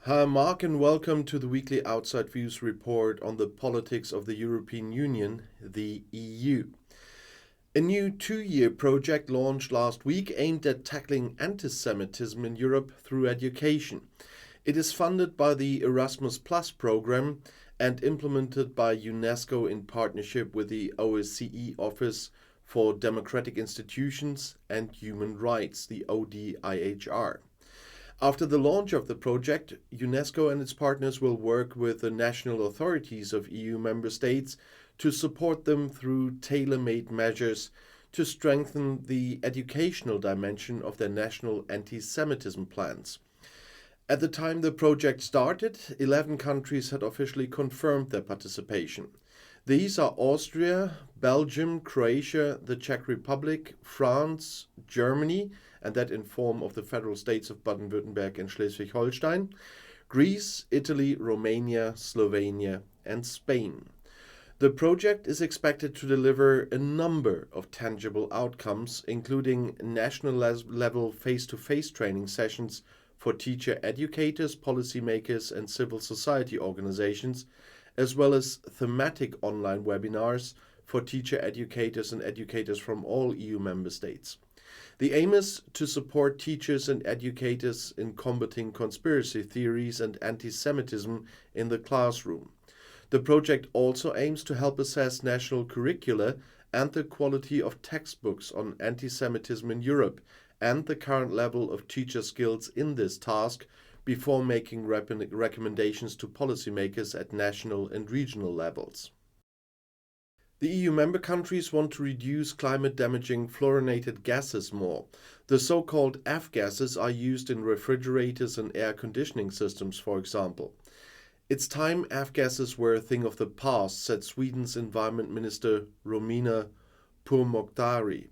Hi, Marc, and welcome to the weekly Outside Views report on the politics of the European Union, the EU. A new 2-year project launched last week aimed at tackling anti-Semitism in Europe through education. It is funded by the Erasmus Plus program and implemented by UNESCO in partnership with the OSCE Office for Democratic Institutions and Human Rights, the ODIHR. After the launch of the project, UNESCO and its partners will work with the national authorities of EU member states to support them through tailor-made measures to strengthen the educational dimension of their national anti-Semitism plans. At the time the project started, 11 countries had officially confirmed their participation. These are Austria, Belgium, Croatia, the Czech Republic, France, Germany, and that in form of the federal states of Baden-Württemberg and Schleswig-Holstein, Greece, Italy, Romania, Slovenia, and Spain. The project is expected to deliver a number of tangible outcomes, including national level face-to-face training sessions for teacher educators, policymakers, and civil society organizations, as well as thematic online webinars for teacher educators and educators from all EU member states. The aim is to support teachers and educators in combating conspiracy theories and anti-Semitism in the classroom. The project also aims to help assess national curricula and the quality of textbooks on anti-Semitism in Europe and the current level of teacher skills in this task before making recommendations to policymakers at national and regional levels. The EU member countries want to reduce climate-damaging fluorinated gases more. The so-called F-gases are used in refrigerators and air conditioning systems, for example. It's time F-gases were a thing of the past, said Sweden's Environment Minister Romina Pourmokhtari.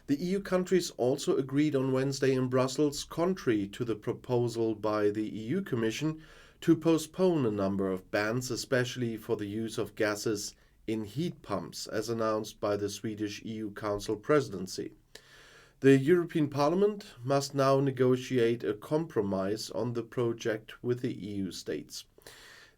The EU countries also agreed on Wednesday in Brussels, contrary to the proposal by the EU Commission, to postpone a number of bans, especially for the use of gases in heat pumps, as announced by the Swedish EU Council presidency. The European Parliament must now negotiate a compromise on the project with the EU states.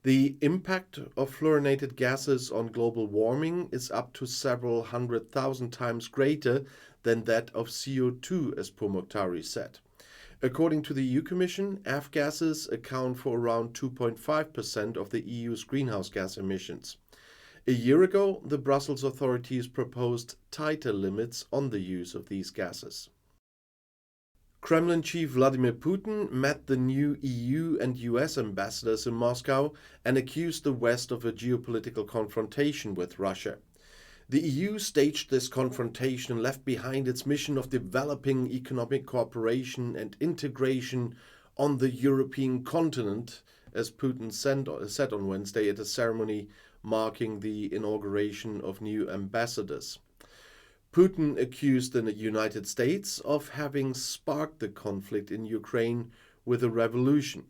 The impact of fluorinated gases on global warming is up to several 100,000 times greater than that of CO2, as Pourmokhtari said. According to the EU Commission, F-gases account for around 2.5% of the EU's greenhouse gas emissions. A year ago, the Brussels authorities proposed tighter limits on the use of these gases. Kremlin chief Vladimir Putin met the new EU and US ambassadors in Moscow and accused the West of a geopolitical confrontation with Russia. The EU staged this confrontation and left behind its mission of developing economic cooperation and integration on the European continent, as Putin said on Wednesday at a ceremony marking the inauguration of new ambassadors. Putin accused the United States of having sparked the conflict in Ukraine with a revolution.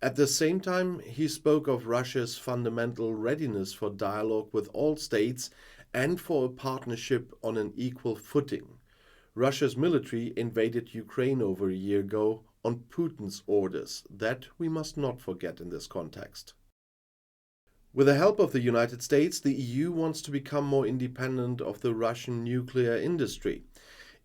At the same time, he spoke of Russia's fundamental readiness for dialogue with all states and for a partnership on an equal footing. Russia's military invaded Ukraine over a year ago on Putin's orders. That we must not forget in this context. With the help of the United States, the EU wants to become more independent of the Russian nuclear industry.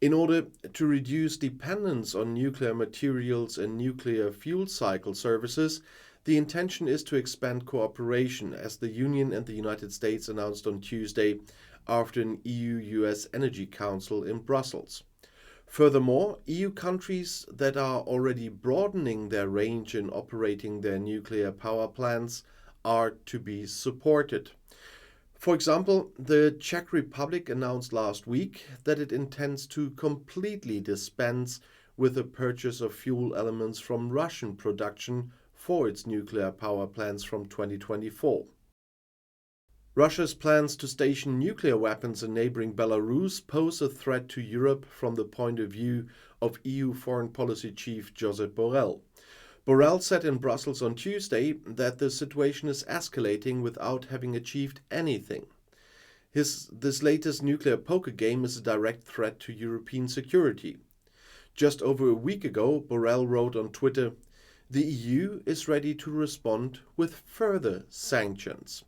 In order to reduce dependence on nuclear materials and nuclear fuel cycle services, the intention is to expand cooperation, as the Union and the United States announced on Tuesday after an EU-US Energy Council in Brussels. Furthermore, EU countries that are already broadening their range in operating their nuclear power plants are to be supported. For example, the Czech Republic announced last week that it intends to completely dispense with the purchase of fuel elements from Russian production for its nuclear power plants from 2024. Russia's plans to station nuclear weapons in neighboring Belarus pose a threat to Europe from the point of view of EU Foreign Policy Chief Josep Borrell. Borrell said in Brussels on Tuesday that the situation is escalating without having achieved anything. This latest nuclear poker game is a direct threat to European security. Just over a week ago, Borrell wrote on Twitter, the EU is ready to respond with further sanctions.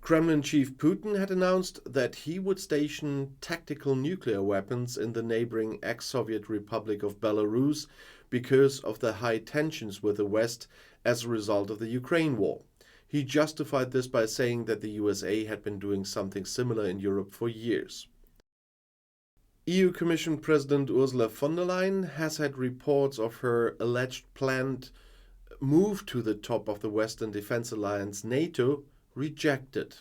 Kremlin chief Putin had announced that he would station tactical nuclear weapons in the neighboring ex-Soviet Republic of Belarus because of the high tensions with the West as a result of the Ukraine war. He justified this by saying that the USA had been doing something similar in Europe for years. EU Commission President Ursula von der Leyen has had reports of her alleged planned move to the top of the Western Defense Alliance NATO rejected.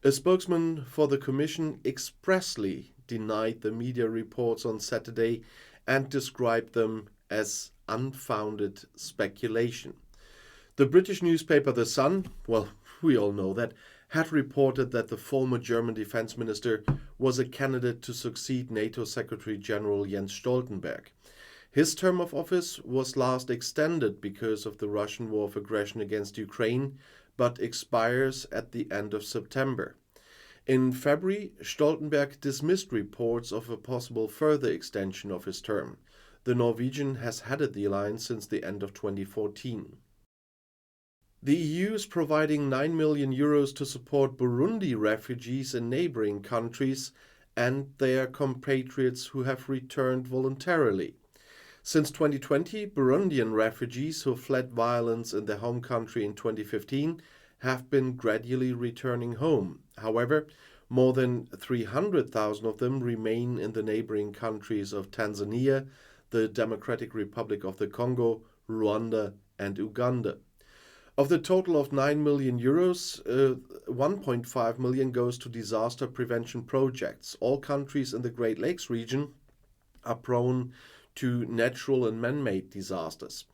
A spokesman for the Commission expressly denied the media reports on Saturday and described them as unfounded speculation. The British newspaper The Sun, well, we all know that, had reported that the former German defense minister was a candidate to succeed NATO Secretary General Jens Stoltenberg. His term of office was last extended because of the Russian war of aggression against Ukraine, but expires at the end of September. In February, Stoltenberg dismissed reports of a possible further extension of his term. The Norwegian has headed the alliance since the end of 2014. The EU is providing €9 million to support Burundi refugees in neighboring countries and their compatriots who have returned voluntarily. Since 2020, Burundian refugees who fled violence in their home country in 2015 have been gradually returning home. However, more than 300,000 of them remain in the neighboring countries of Tanzania, the Democratic Republic of the Congo, Rwanda, and Uganda. Of the total of €9 million, 1.5 million goes to disaster prevention projects. All countries in the Great Lakes region are prone to natural and man-made disasters.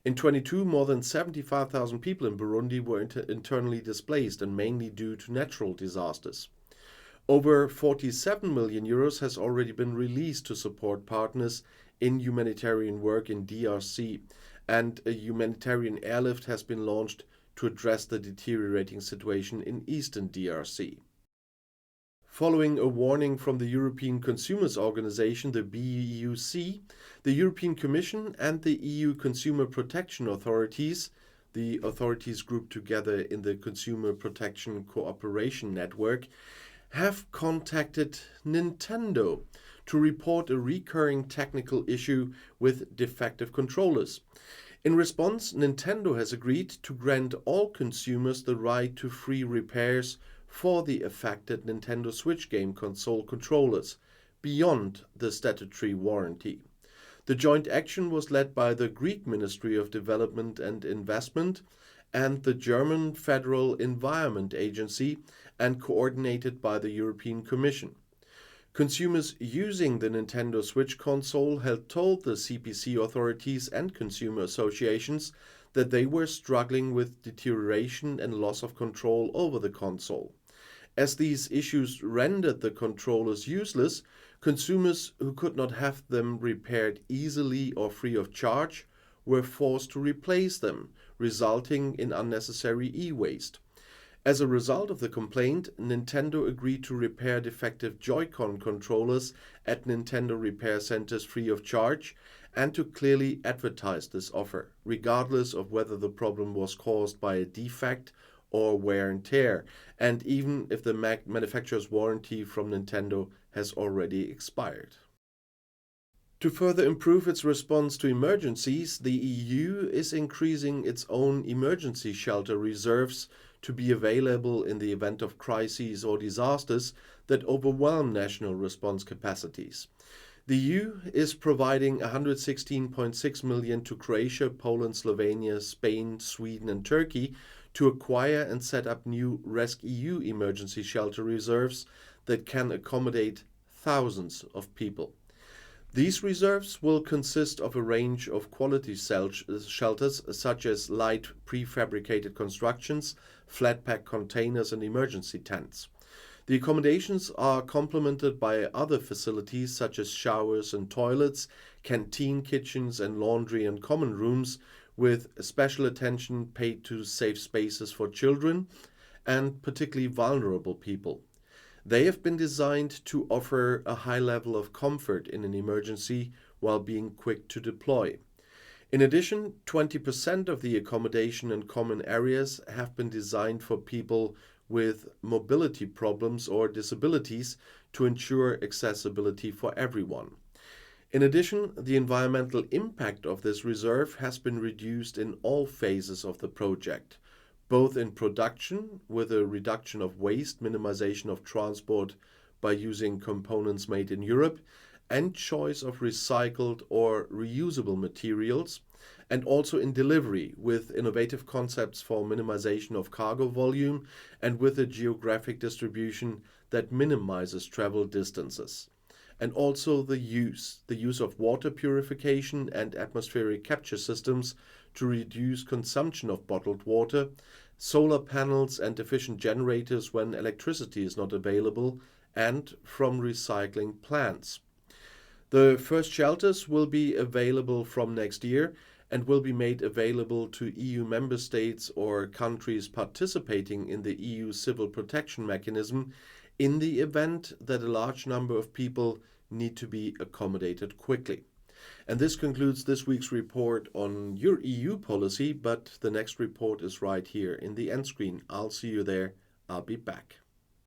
In 2022, more than 75,000 people in Burundi were internally displaced, and mainly due to natural disasters. Over €47 million has already been released to support partners in humanitarian work in DRC, and a humanitarian airlift has been launched to address the deteriorating situation in eastern DRC. Following a warning from the European Consumers Organization, the BEUC, the European Commission and the EU Consumer Protection Authorities, the authorities grouped together in the Consumer Protection Cooperation Network, have contacted Nintendo to report a recurring technical issue with defective controllers. In response, Nintendo has agreed to grant all consumers the right to free repairs for the affected Nintendo Switch game console controllers, beyond the statutory warranty. The joint action was led by the Greek Ministry of Development and Investment and the German Federal Environment Agency and coordinated by the European Commission. Consumers using the Nintendo Switch console had told the CPC authorities and consumer associations that they were struggling with deterioration and loss of control over the console. As these issues rendered the controllers useless, consumers who could not have them repaired easily or free of charge were forced to replace them, resulting in unnecessary e-waste. As a result of the complaint, Nintendo agreed to repair defective Joy-Con controllers at Nintendo repair centers free of charge and to clearly advertise this offer, regardless of whether the problem was caused by a defect or wear and tear, and even if the manufacturer's warranty from Nintendo has already expired. To further improve its response to emergencies, the EU is increasing its own emergency shelter reserves to be available in the event of crises or disasters that overwhelm national response capacities. The EU is providing €116.6 million to Croatia, Poland, Slovenia, Spain, Sweden and Turkey to acquire and set up new RESC-EU emergency shelter reserves that can accommodate thousands of people. These reserves will consist of a range of quality shelters such as light prefabricated constructions, flat-pack containers and emergency tents. The accommodations are complemented by other facilities such as showers and toilets, canteen kitchens and laundry and common rooms, with special attention paid to safe spaces for children and particularly vulnerable people. They have been designed to offer a high level of comfort in an emergency while being quick to deploy. In addition, 20% of the accommodation and common areas have been designed for people with mobility problems or disabilities to ensure accessibility for everyone. In addition, the environmental impact of this reserve has been reduced in all phases of the project, both in production, with a reduction of waste, minimization of transport by using components made in Europe, and choice of recycled or reusable materials, and also in delivery, with innovative concepts for minimization of cargo volume and with a geographic distribution that minimizes travel distances. And also the use of water purification and atmospheric capture systems to reduce consumption of bottled water, solar panels and efficient generators when electricity is not available, and from recycling plants. The first shelters will be available from next year and will be made available to EU member states or countries participating in the EU civil protection mechanism in the event that a large number of people need to be accommodated quickly. And this concludes this week's report on your EU policy, but the next report is right here in the end screen. I'll see you there. I'll be back.